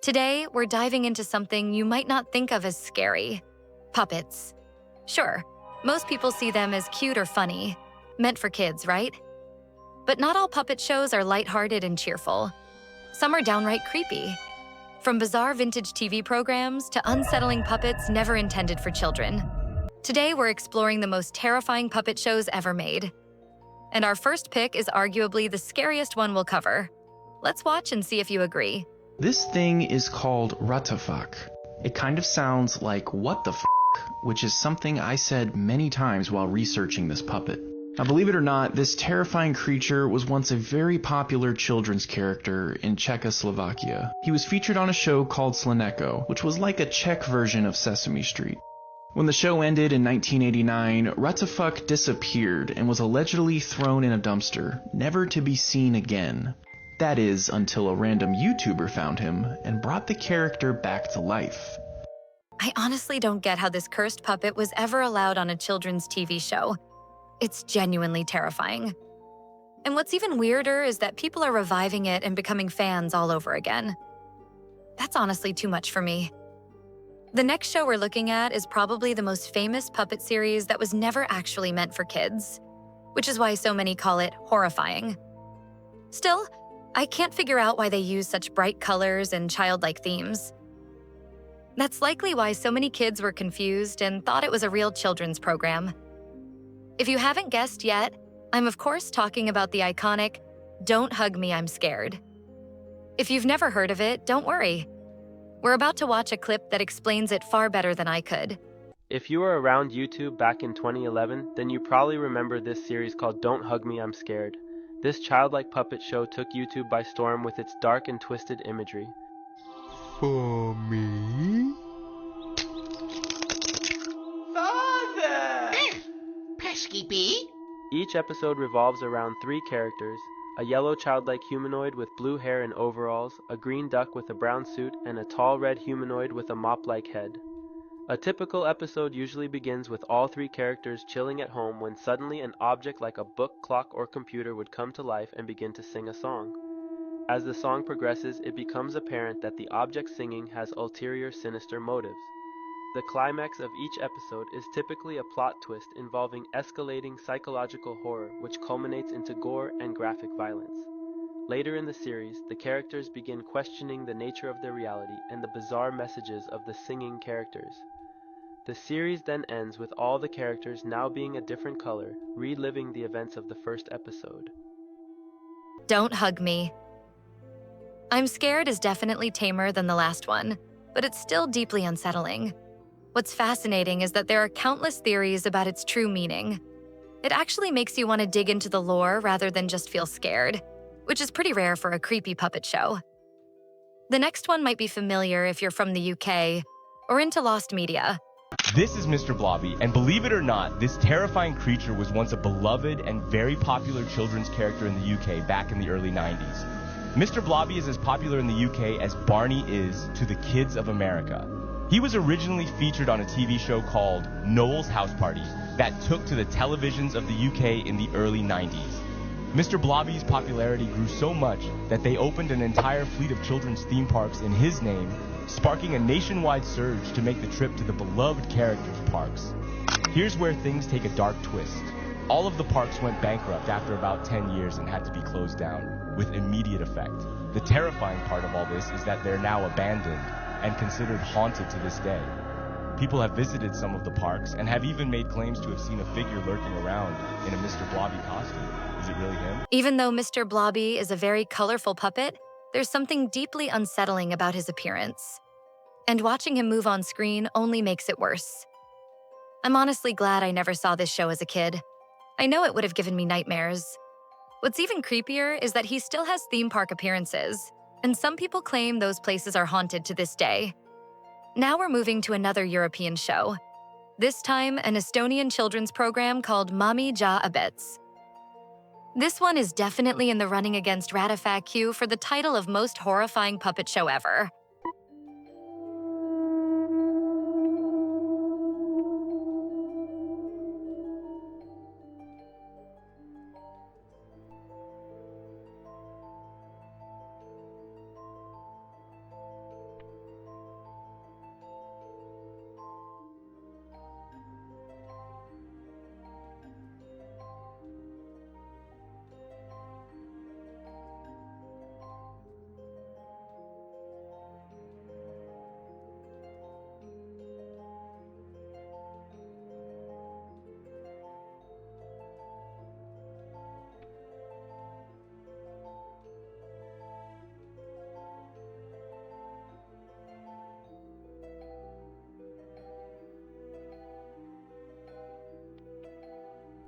Today, we're diving into something you might not think of as scary: puppets. Sure, most people see them as cute or funny, meant for kids, right? But not all puppet shows are lighthearted and cheerful. Some are downright creepy. From bizarre vintage TV programs to unsettling puppets never intended for children. Today, we're exploring the most terrifying puppet shows ever made. And our first pick is arguably the scariest one we'll cover. Let's watch and see if you agree. This thing is called Ratafak. It kind of sounds like what the f***, which is something I said many times while researching this puppet. Now, believe it or not, this terrifying creature was once a very popular children's character in Czechoslovakia. He was featured on a show called Slaneko, which was like a Czech version of Sesame Street. When the show ended in 1989, Ratafak disappeared and was allegedly thrown in a dumpster, never to be seen again. That is, until a random YouTuber found him and brought the character back to life. I honestly don't get how this cursed puppet was ever allowed on a children's TV show. It's genuinely terrifying. And what's even weirder is that people are reviving it and becoming fans all over again. That's honestly too much for me. The next show we're looking at is probably the most famous puppet series that was never actually meant for kids, which is why so many call it horrifying. Still, I can't figure out why they use such bright colors and childlike themes. That's likely why so many kids were confused and thought it was a real children's program. If you haven't guessed yet, I'm of course talking about the iconic "Don't Hug Me, I'm Scared." If you've never heard of it, don't worry. We're about to watch a clip that explains it far better than I could. If you were around YouTube back in 2011, then you probably remember this series called Don't Hug Me, I'm Scared. This childlike puppet show took YouTube by storm with its dark and twisted imagery. Mommy? Father! Pesky bee? Each episode revolves around three characters: a yellow childlike humanoid with blue hair and overalls, a green duck with a brown suit, and a tall red humanoid with a mop-like head. A typical episode usually begins with all three characters chilling at home when suddenly an object like a book, clock, or computer would come to life and begin to sing a song. As the song progresses, it becomes apparent that the object singing has ulterior sinister motives. The climax of each episode is typically a plot twist involving escalating psychological horror which culminates into gore and graphic violence. Later in the series, the characters begin questioning the nature of their reality and the bizarre messages of the singing characters. The series then ends with all the characters now being a different color, reliving the events of the first episode. Don't Hug Me. I'm Scared is definitely tamer than the last one, but it's still deeply unsettling. What's fascinating is that there are countless theories about its true meaning. It actually makes you want to dig into the lore rather than just feel scared, which is pretty rare for a creepy puppet show. The next one might be familiar if you're from the UK or into lost media. This is Mr. Blobby, and believe it or not, this terrifying creature was once a beloved and very popular children's character in the UK back in the early 90s. Mr. Blobby is as popular in the UK as Barney is to the kids of America. He was originally featured on a TV show called Noel's House Party that took to the televisions of the UK in the early 90s. Mr. Blobby's popularity grew so much that they opened an entire fleet of children's theme parks in his name, sparking a nationwide surge to make the trip to the beloved character's parks. Here's where things take a dark twist. All of the parks went bankrupt after about 10 years and had to be closed down, with immediate effect. The terrifying part of all this is that they're now abandoned and considered haunted to this day. People have visited some of the parks and have even made claims to have seen a figure lurking around in a Mr. Blobby costume. Is it really him? Even though Mr. Blobby is a very colorful puppet, there's something deeply unsettling about his appearance. And watching him move on screen only makes it worse. I'm honestly glad I never saw this show as a kid. I know it would have given me nightmares. What's even creepier is that he still has theme park appearances, and some people claim those places are haunted to this day. Now we're moving to another European show. This time, an Estonian children's program called Mami ja Abits. This one is definitely in the running against Ratafak Plachta for the title of most horrifying puppet show ever.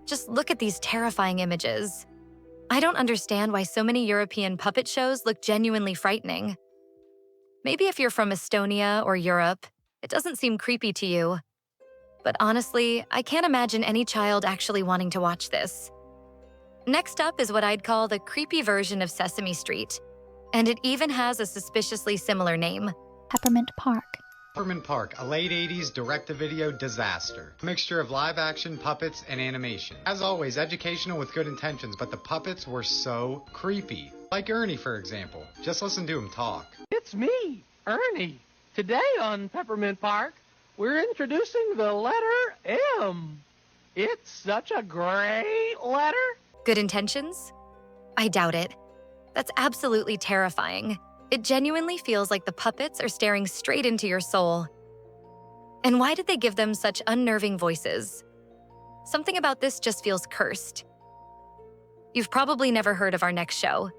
Just look at these terrifying images. I don't understand why so many European puppet shows look genuinely frightening. Maybe if you're from Estonia or Europe, it doesn't seem creepy to you. But honestly, I can't imagine any child actually wanting to watch this. Next up is what I'd call the creepy version of Sesame Street. And it even has a suspiciously similar name. Peppermint Park. Peppermint Park, a late 80s direct-to-video disaster. A mixture of live-action, puppets, and animation. As always, educational with good intentions, but the puppets were so creepy. Like Ernie, for example. Just listen to him talk. It's me, Ernie. Today on Peppermint Park, we're introducing the letter M. It's such a great letter. Good intentions? I doubt it. That's absolutely terrifying. It genuinely feels like the puppets are staring straight into your soul. And why did they give them such unnerving voices? Something about this just feels cursed. You've probably never heard of our next show.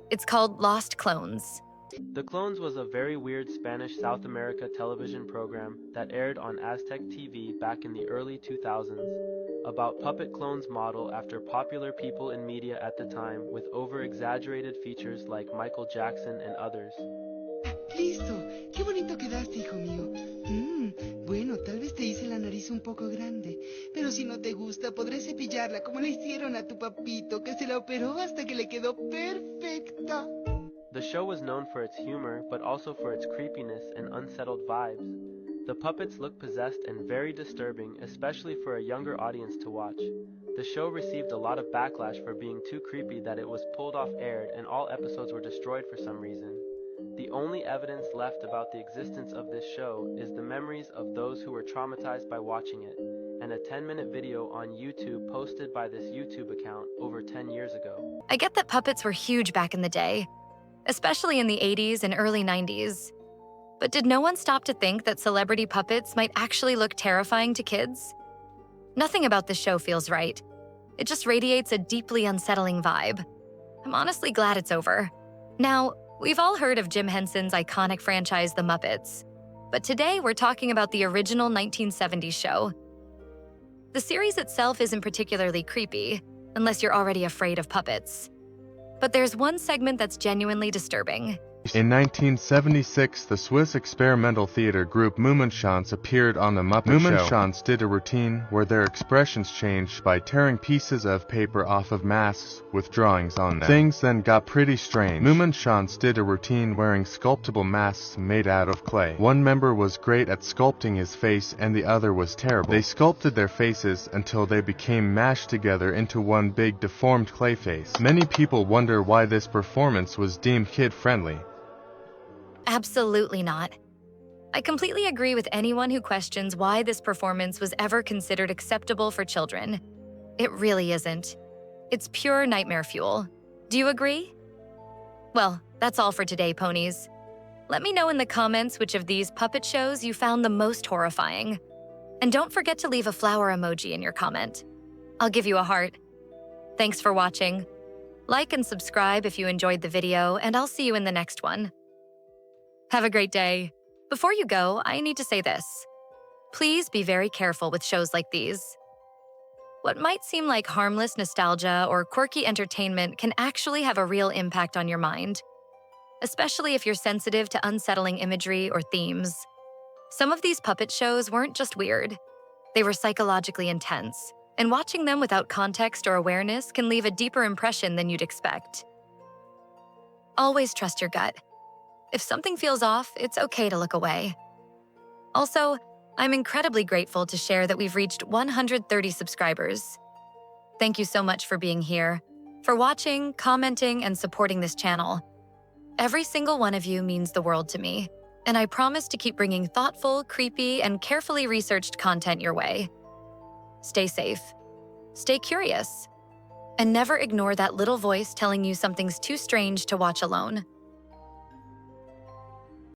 It's called Lost Clones. The Clones was a very weird Spanish South America television program that aired on Aztec TV back in the early 2000s, about puppet clones modeled after popular people in media at the time with over-exaggerated features like Michael Jackson and others. Listo. Qué bonito quedaste, hijo mío. Bueno, tal vez te hice la nariz un poco grande, pero si no te gusta, podré cepillarla como le hicieron a tu papito, que se la operó hasta que le quedó perfecta. The show was known for its humor, but also for its creepiness and unsettled vibes. The puppets look possessed and very disturbing, especially for a younger audience to watch. The show received a lot of backlash for being too creepy that it was pulled off air and all episodes were destroyed for some reason. The only evidence left about the existence of this show is the memories of those who were traumatized by watching it, and a 10-minute video on YouTube posted by this YouTube account over 10 years ago. I get that puppets were huge back in the day, especially in the 80s and early 90s. But did no one stop to think that celebrity puppets might actually look terrifying to kids? Nothing about this show feels right. It just radiates a deeply unsettling vibe. I'm honestly glad it's over. Now, we've all heard of Jim Henson's iconic franchise, The Muppets. But today we're talking about the original 1970s show. The series itself isn't particularly creepy, unless you're already afraid of puppets. But there's one segment that's genuinely disturbing. In 1976, the Swiss experimental theater group Mummenschanz appeared on the Muppet Show. Mummenschanz did a routine where their expressions changed by tearing pieces of paper off of masks with drawings on them. Things then got pretty strange. Mummenschanz did a routine wearing sculptable masks made out of clay. One member was great at sculpting his face and the other was terrible. They sculpted their faces until they became mashed together into one big deformed clay face. Many people wonder why this performance was deemed kid-friendly. Absolutely not. I completely agree with anyone who questions why this performance was ever considered acceptable for children. It really isn't. It's pure nightmare fuel. Do you agree? Well, that's all for today, ponies. Let me know in the comments which of these puppet shows you found the most horrifying. And don't forget to leave a flower emoji in your comment. I'll give you a heart. Thanks for watching. Like and subscribe if you enjoyed the video, and I'll see you in the next one. Have a great day. Before you go, I need to say this. Please be very careful with shows like these. What might seem like harmless nostalgia or quirky entertainment can actually have a real impact on your mind, especially if you're sensitive to unsettling imagery or themes. Some of these puppet shows weren't just weird. They were psychologically intense, and watching them without context or awareness can leave a deeper impression than you'd expect. Always trust your gut. If something feels off, it's okay to look away. Also, I'm incredibly grateful to share that we've reached 130 subscribers. Thank you so much for being here, for watching, commenting, and supporting this channel. Every single one of you means the world to me, and I promise to keep bringing thoughtful, creepy, and carefully researched content your way. Stay safe, stay curious, and never ignore that little voice telling you something's too strange to watch alone.